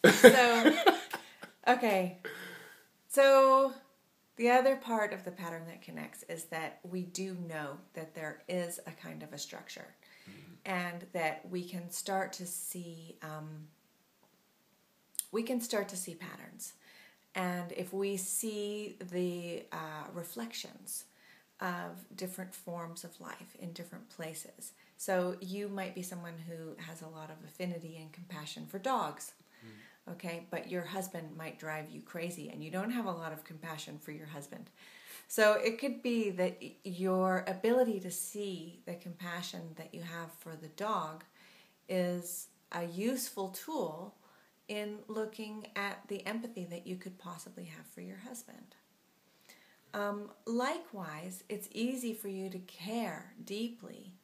So, okay. So, the other part of the pattern that connects is that we do know that there is a kind of a structure, and that we can start to see patterns. And if we see the reflections of different forms of life in different places. So you might be someone who has a lot of affinity and compassion for dogs, okay? But your husband might drive you crazy and you don't have a lot of compassion for your husband. So it could be that your ability to see the compassion that you have for the dog is a useful tool in looking at the empathy that you could possibly have for your husband. Likewise, it's easy for you to care deeply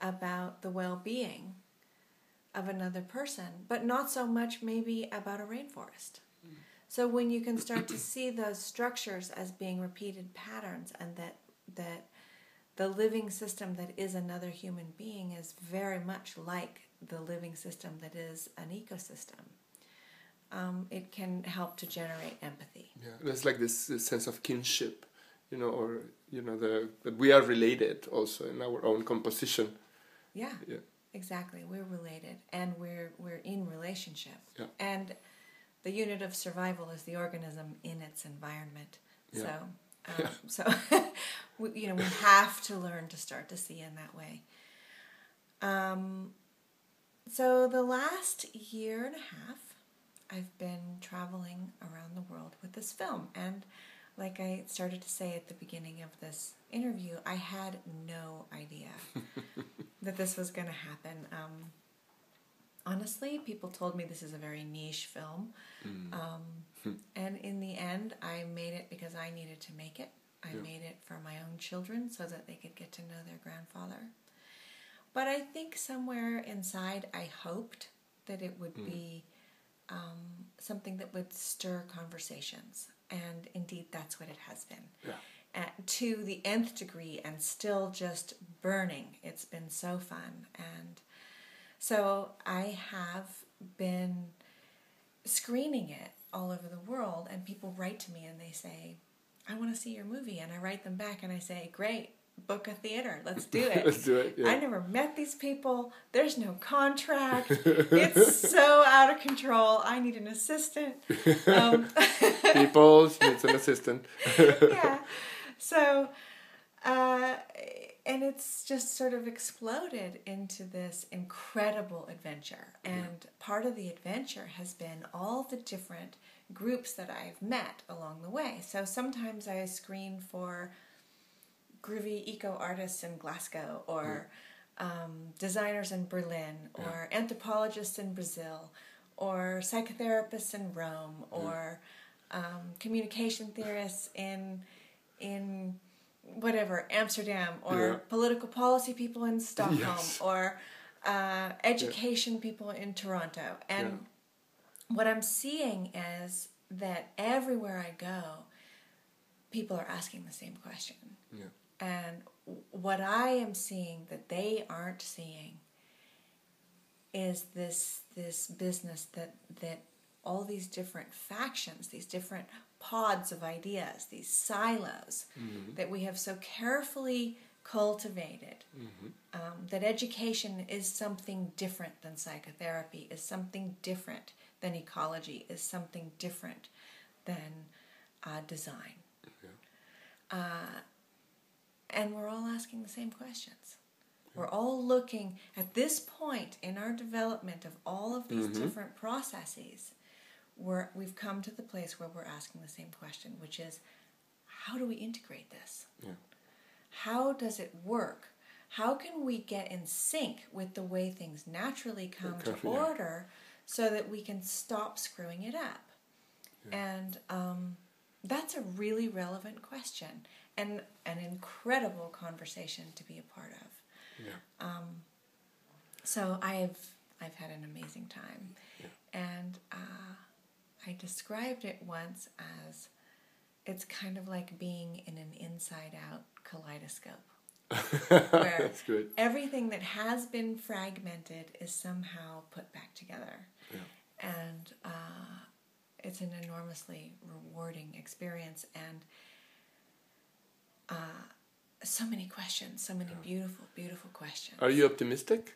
about the well-being of another person, but not so much maybe about a rainforest. So when you can start to see those structures as being repeated patterns, and that the living system that is another human being is very much like the living system that is an ecosystem, it can help to generate empathy. Yeah, there's like this sense of kinship, or that we are related also in our own composition. Yeah. Exactly. We're related, and we're in relationship. Yeah. And the unit of survival is the organism in its environment. Yeah. So we have to learn to start to see in that way. So the last year and a half, I've been traveling around the world with this film, and like I started to say at the beginning of this interview, I had no idea that this was going to happen. Honestly, people told me this is a very niche film, and in the end, I made it because I needed to make it. I made it for my own children so that they could get to know their grandfather. But I think somewhere inside, I hoped that it would be something that would stir conversations. And indeed, that's what it has been. Yeah. To the nth degree, and still just burning. It's been so fun. And so I have been screening it all over the world, and people write to me and they say, I want to see your movie. And I write them back and I say, great, book a theater. Let's do it. Let's do it. Yeah. I never met these people. There's no contract. It's so out of control. I need an assistant. People needs an assistant. Yeah. So, and it's just sort of exploded into this incredible adventure. And part of the adventure has been all the different groups that I've met along the way. So sometimes I screen for groovy eco artists in Glasgow, or designers in Berlin, or anthropologists in Brazil, or psychotherapists in Rome, or communication theorists in whatever, Amsterdam, or political policy people in Stockholm, or education people in Toronto. And what I'm seeing is that everywhere I go, people are asking the same question. Yeah. And what I am seeing that they aren't seeing is this business that all these different factions, these different pods of ideas, these silos that we have so carefully cultivated, that education is something different than psychotherapy, is something different than ecology, is something different than design. And we're all asking the same questions. We're all looking at this point in our development of all of these different processes. We've come to the place where we're asking the same question, which is, how do we integrate this? Yeah. How does it work? How can we get in sync with the way things naturally come to order so that we can stop screwing it up? Yeah. And that's a really relevant question and an incredible conversation to be a part of. Yeah. So I've had an amazing time. Yeah. And I described it once as it's kind of like being in an inside-out kaleidoscope. Where That's good. Everything that has been fragmented is somehow put back together. Yeah. And it's an enormously rewarding experience, and so many questions, so many beautiful, beautiful questions. Are you optimistic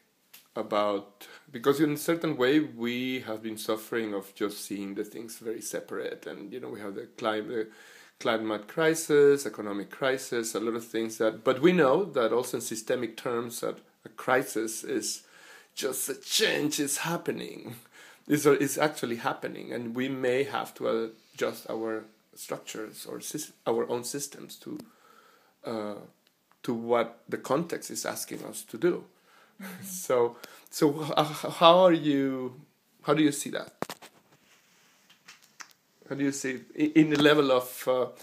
about, because in a certain way we have been suffering of just seeing the things very separate, and we have the climate crisis, economic crisis, a lot of things but we know that also in systemic terms that a crisis is just a change is happening, is actually happening, and we may have to adjust our structures or our own systems to what the context is asking us to do. Mm-hmm. So how do you see that? How do you see it in the level of